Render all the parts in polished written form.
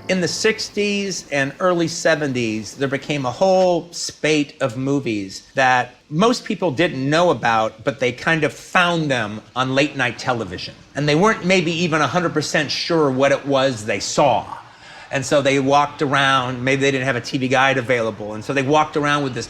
In the 60s and early 70s, there became a whole spate of movies that most people didn't know about, but they kind of found them on late night television. And they weren't maybe even 100% sure what it was they saw. And so they walked around, maybe they didn't have a TV guide available, and so they walked around with this,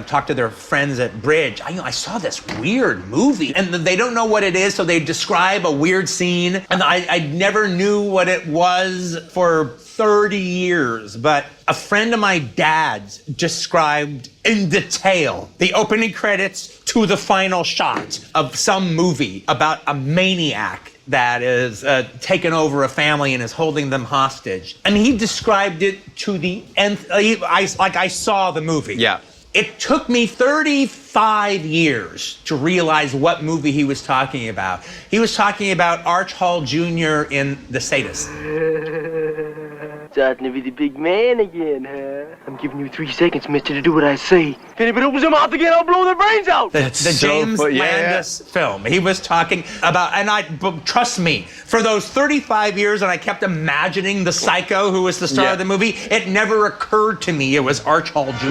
talked to their friends at Bridge. I saw this weird movie, and they don't know what it is, so they describe a weird scene, and I never knew what it was for 30 years, but a friend of my dad's described in detail the opening credits to the final shot of some movie about a maniac that is taken over a family and is holding them hostage. I mean, he described it to the nth. I saw the movie. Yeah. It took me 35 years to realize what movie he was talking about. He was talking about Arch Hall Jr. in The Sadist. Starting to be the big man again, huh? I'm giving you 3 seconds, mister, to do what I say. If anybody opens their mouth again, I'll blow their brains out! The James Landis film. He was talking about, but trust me, for those 35 years, and I kept imagining the psycho who was the star of the movie, it never occurred to me it was Arch Hall Jr.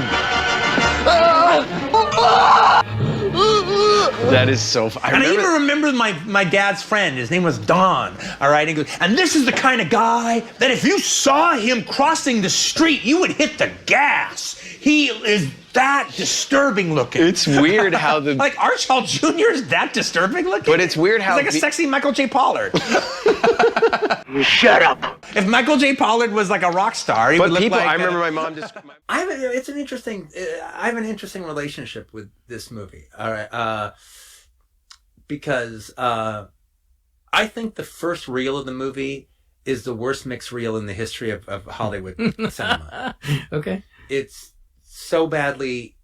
That is so funny. I even remember my dad's friend. His name was Don. All right. He goes, and this is the kind of guy that if you saw him crossing the street, you would hit the gas. He is that disturbing looking. It's weird how the... Like, Arch Hall Jr. is that disturbing looking? But it's weird how... He's like a sexy Michael J. Pollard. Shut up. If Michael J. Pollard was like a rock star, he would look like... I remember my mom just... I have an interesting relationship with this movie. All right. Because I think the first reel of the movie is the worst mixed reel in the history of Hollywood cinema. Okay. It's so badly,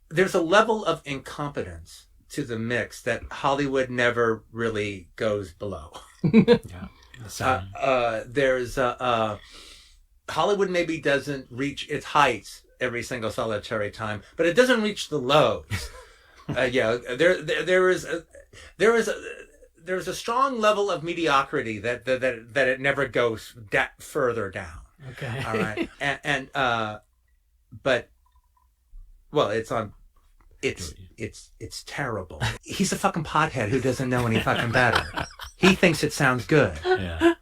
there's a level of incompetence to the mix that Hollywood never really goes below. Hollywood maybe doesn't reach its heights every single solitary time, but it doesn't reach the lows. There's a strong level of mediocrity that it never goes further down. Okay. All right. But it's terrible. He's a fucking pothead who doesn't know any fucking better. He thinks it sounds good. Yeah.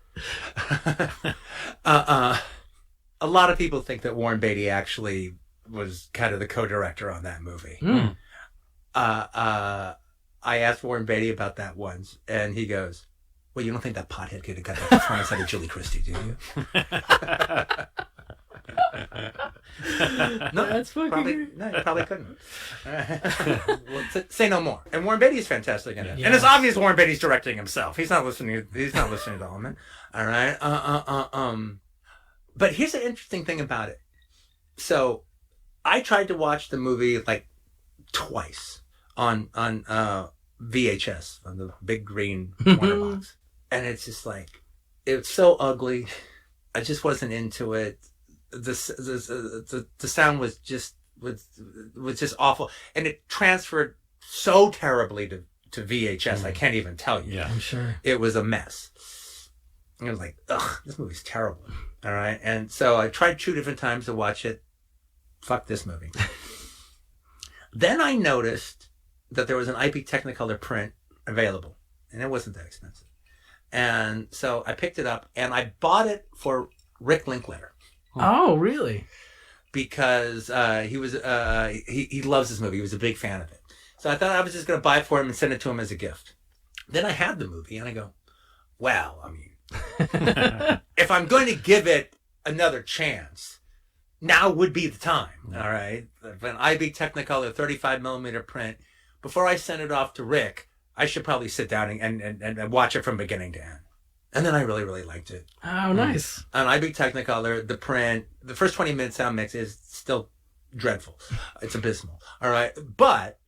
A lot of people think that Warren Beatty actually was kind of the co-director on that movie. I asked Warren Beatty about that once, and he goes, well, you don't think that pothead could have got that performance out of Julie Christie, do you? No, that's fucking you probably couldn't. Well, say no more. And Warren Beatty is fantastic in it. Yeah. And it's obvious Warren Beatty's directing himself. He's not listening to Allman. All right. But here's an interesting thing about it. So I tried to watch the movie like twice on VHS, on the big green Warner box. And it's just like, it's so ugly. I just wasn't into it. The sound was just awful, and it transferred so terribly to VHS. I can't even tell you. Yeah, I'm sure it was a mess. And I was like, ugh, this movie's terrible. All right, and so I tried 2 different times to watch it. Fuck this movie. Then I noticed that there was an IP Technicolor print available, and it wasn't that expensive. And so I picked it up, and I bought it for Rick Linklater. Oh, really? Because he loves this movie. He was a big fan of it. So I thought I was just going to buy it for him and send it to him as a gift. Then I had the movie, and I go, well, I mean, if I'm going to give it another chance, now would be the time. All right? An IB Technicolor 35 millimeter print. Before I send it off to Rick, I should probably sit down and watch it from beginning to end. And then I really, really liked it. Oh, nice. On IB Technicolor, the print, the first 20 minute sound mix is still dreadful. It's abysmal. All right. But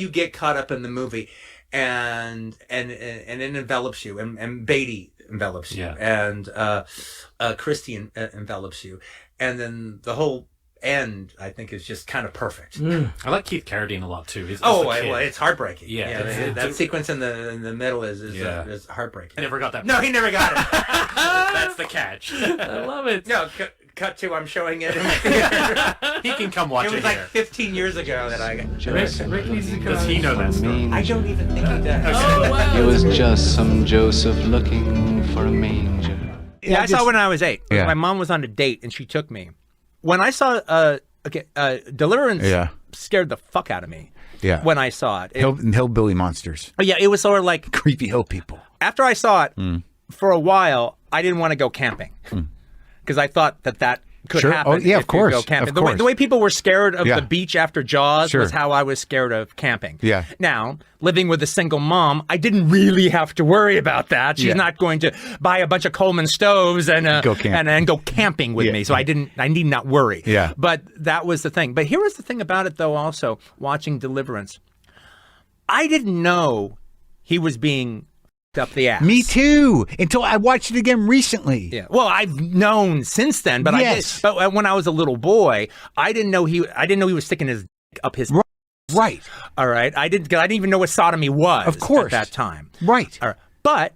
you get caught up in the movie and it envelops you, and Beatty envelops you, and Christie envelops you. And then the whole end, I think, is just kind of perfect. I like Keith Carradine a lot too. Well, it's heartbreaking. Yeah, that sequence in the middle is heartbreaking. I never got that. No, he never got it. That's the catch. I love it. No, cut to I'm showing it. He can come watch it. It was like 15 years ago that I got. Rick needs to come. Does he know that story? I don't even think he does. Oh, wow. It was just some Joseph looking for a manger. Yeah, I saw it when I was 8. Yeah. My mom was on a date and she took me. When I saw Deliverance, scared the fuck out of me. Yeah. When I saw it, Hillbilly monsters, it was sort of like creepy hill people. after I saw it for a while, I didn't want to go camping because I thought that could Sure. happen. Oh, yeah, if of course. You go camping. Of The course. way people were scared of Yeah. the beach after Jaws Sure. was how I was scared of camping. Yeah. Now, living with a single mom, I didn't really have to worry about that. She's Yeah. not going to buy a bunch of Coleman stoves and Go camp. and go camping with Yeah. me. So I need not worry. Yeah. But that was the thing. But here was the thing about it, though. Also, watching Deliverance, I didn't know he was being up the ass. Me too. Until I watched it again recently. Yeah. Well, I've known since then, but Yes. but when I was a little boy, I didn't know he was sticking his dick up his. Right. All right. I didn't even know what sodomy was. Of course. At that time. Right. All right. But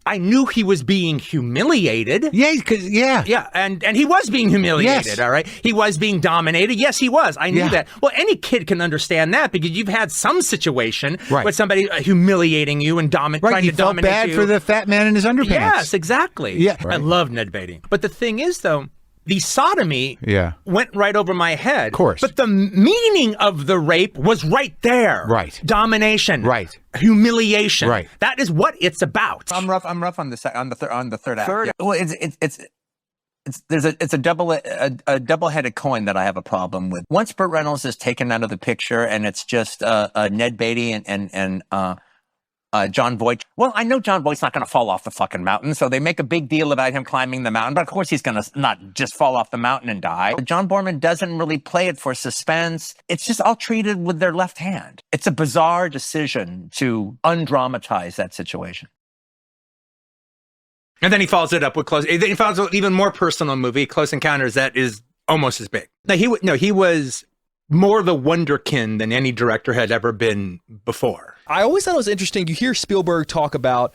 I knew he was being humiliated. Yeah. Because Yeah, and he was being humiliated, Yes. all right? He was being dominated. Yes, he was. I knew Yeah. that. Well, any kid can understand that because you've had some situation Right. with somebody humiliating you and trying Right. You to felt dominate bad you. for the fat man in his underpants. Yes, exactly. Yeah. I Right. love Ned Beatty. But the thing is, though, the sodomy Yeah. went right over my head. Of course. But the meaning of the rape was right there. Right. Domination. Right. Humiliation. Right. That is what it's about. I'm rough on the third act. Yeah. Well, it's a double-headed coin that I have a problem with. Once Burt Reynolds is taken out of the picture and it's just Ned Beatty and John Voight. Well, I know John Voight's not going to fall off the fucking mountain, so they make a big deal about him climbing the mountain. But of course, he's going to not just fall off the mountain and die. John Borman doesn't really play it for suspense. It's just all treated with their left hand. It's a bizarre decision to undramatize that situation. And then he follows it up with he follows an even more personal movie, Close Encounters, that is almost as big. Now, he was more the wonderkin than any director had ever been before. I always thought it was interesting. You hear Spielberg talk about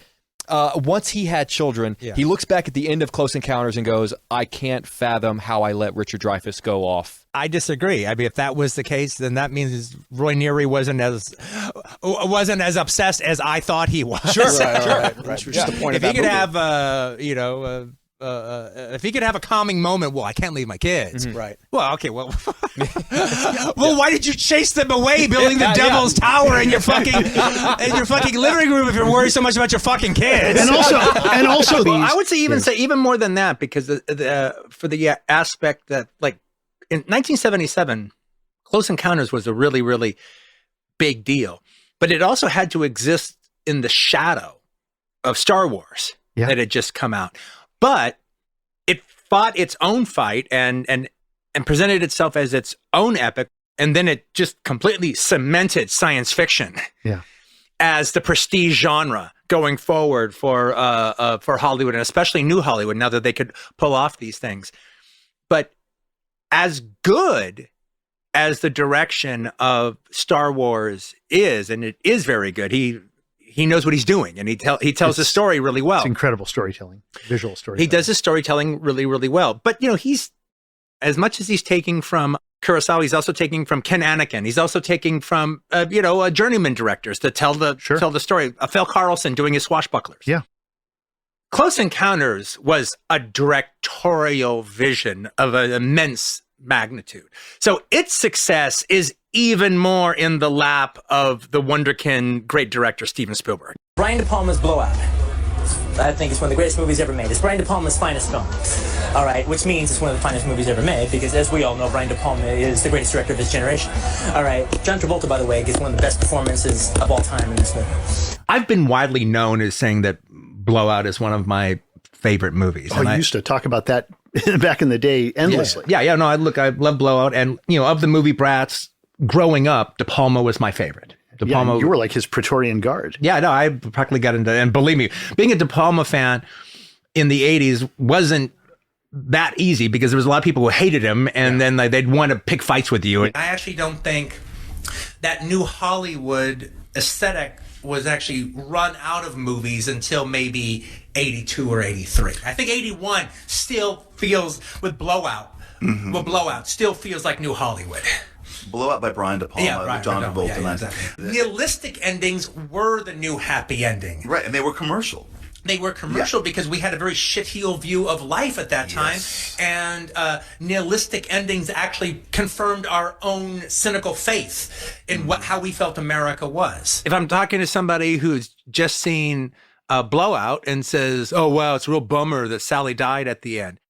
once he had children, he looks back at the end of Close Encounters and goes, I can't fathom how I let Richard Dreyfuss go off. I disagree. I mean, if that was the case, then that means Roy Neary wasn't as obsessed as I thought he was. Sure. Right. Which was just the point if of he that could movie. have, if he could have a calming moment, well, I can't leave my kids. Right. Well, okay. Well, why did you chase them away, building the Devil's Tower in your fucking living room if you're worried so much about your fucking kids? And also these. Well, I would say even more than that, because for the aspect that, like, in 1977, Close Encounters was a really, really big deal, but it also had to exist in the shadow of Star Wars that had just come out. But it fought its own fight and presented itself as its own epic, and then it just completely cemented science fiction as the prestige genre going forward for Hollywood, and especially New Hollywood, now that they could pull off these things. But as good as the direction of Star Wars is, and it is very good, he knows what he's doing, and he tells the story really well. It's incredible storytelling, visual storytelling. He does his storytelling really, really well. But, he's, as much as he's taking from Kurosawa, he's also taking from Ken Anakin. He's also taking from, journeyman directors to tell the story. Phil Carlson doing his Swashbucklers. Yeah. Close Encounters was a directorial vision of an immense magnitude. So its success is even more in the lap of the wonderkin great director Steven Spielberg. Brian De Palma's Blowout, I think it's one of the greatest movies ever made. It's Brian De Palma's finest film. All right, which means it's one of the finest movies ever made, because as we all know, Brian De Palma is the greatest director of his generation. All right, John Travolta, by the way, gives one of the best performances of all time in this movie. I've been widely known as saying that Blowout is one of my favorite movies. Oh, you used to talk about that back in the day endlessly. Yeah. No, I love Blowout, and of the movie brats growing up, De Palma was my favorite. De Palma, you were like his Praetorian Guard. Yeah, no, I practically got into, and believe me, being a De Palma fan in the 80s wasn't that easy because there was a lot of people who hated him, and then they'd want to pick fights with you. I actually don't think that new Hollywood aesthetic was actually run out of movies until maybe 82 or 83. I think 81 still feels, with Blowout, Blowout still feels like new Hollywood. Blowout by Brian De Palma, with John Travolta. Yeah, exactly. Nihilistic endings were the new happy ending. Right, and they were commercial. They were commercial because we had a very shitheel view of life at that time, and nihilistic endings actually confirmed our own cynical faith in how we felt America was. If I'm talking to somebody who's just seen Blowout and says, "Oh wow, it's a real bummer that Sally died at the end,"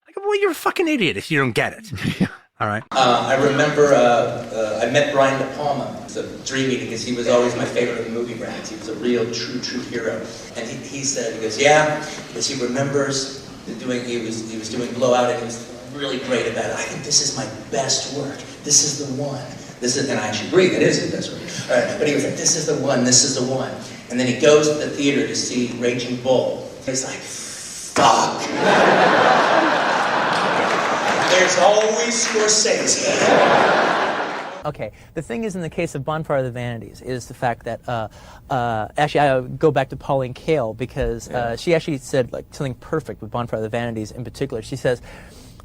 I go, "Well, you're a fucking idiot if you don't get it." All right. I remember I met Brian De Palma. It was a dream meeting because he was always my favorite of the movie brands. He was a real, true hero. And he said, he goes, yeah, because he remembers he was doing Blowout, and he was really great about it. I think this is my best work. This is the one. And I actually agree, that is his best work. All right, but he was like, this is the one, this is the one. And then he goes to the theater to see Raging Bull. He's like, fuck. There's always Scorsese. Okay, the thing is, in the case of Bonfire of the Vanities, is the fact that, actually, I go back to Pauline Kael, because she actually said like something perfect with Bonfire of the Vanities in particular. She says,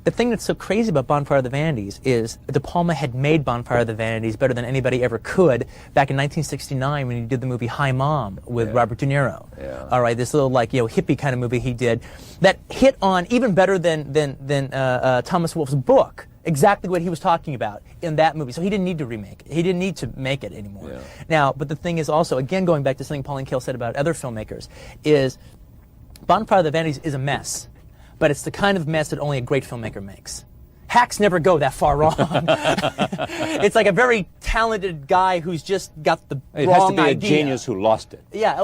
the thing that's so crazy about Bonfire of the Vanities is De Palma had made Bonfire of the Vanities better than anybody ever could back in 1969 when he did the movie Hi Mom with Robert De Niro. All right, this little like hippie kind of movie he did that hit on even better than Thomas Wolfe's book. Exactly what he was talking about in that movie. So he didn't need to remake it. He didn't need to make it anymore. Now, but the thing is also, again, going back to something Pauline Kael said about other filmmakers, is Bonfire of the Vanities is a mess. But it's the kind of mess that only a great filmmaker makes. Hacks never go that far wrong. It's like a very talented guy who's just got the wrong idea. It has to be a genius who lost it. Yeah,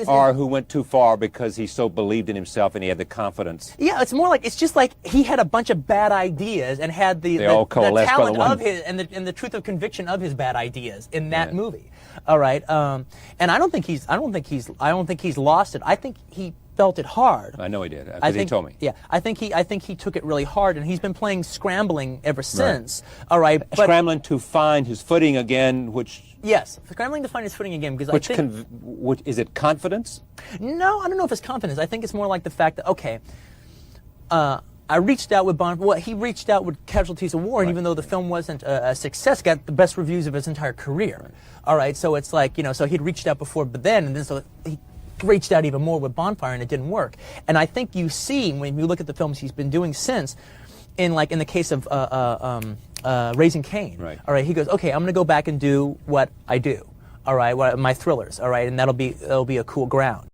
or who went too far because he so believed in himself and he had the confidence. Yeah, it's more like, it's just like he had a bunch of bad ideas and had the talent of his and the truth of conviction of his bad ideas in that movie. All right, and I don't think he's lost it. I think he felt it hard. I know he did. He told me. Yeah, I think he took it really hard, and he's been playing scrambling ever since. Right. All right, but scrambling to find his footing again, which. Yes, scrambling to find his footing again, because which is it confidence? No, I don't know if it's confidence. I think it's more like the fact that I reached out with Bond. Well, he reached out with Casualties of War, and even though the film wasn't a success, got the best reviews of his entire career. Right. All right, so it's like so he'd reached out before, but then so he reached out even more with Bonfire, and it didn't work. And I think you see when you look at the films he's been doing since, in the case of Raising Cain. Right. All right, he goes, okay, I'm going to go back and do what I do. All right, my thrillers. All right, and that'll be a cool ground.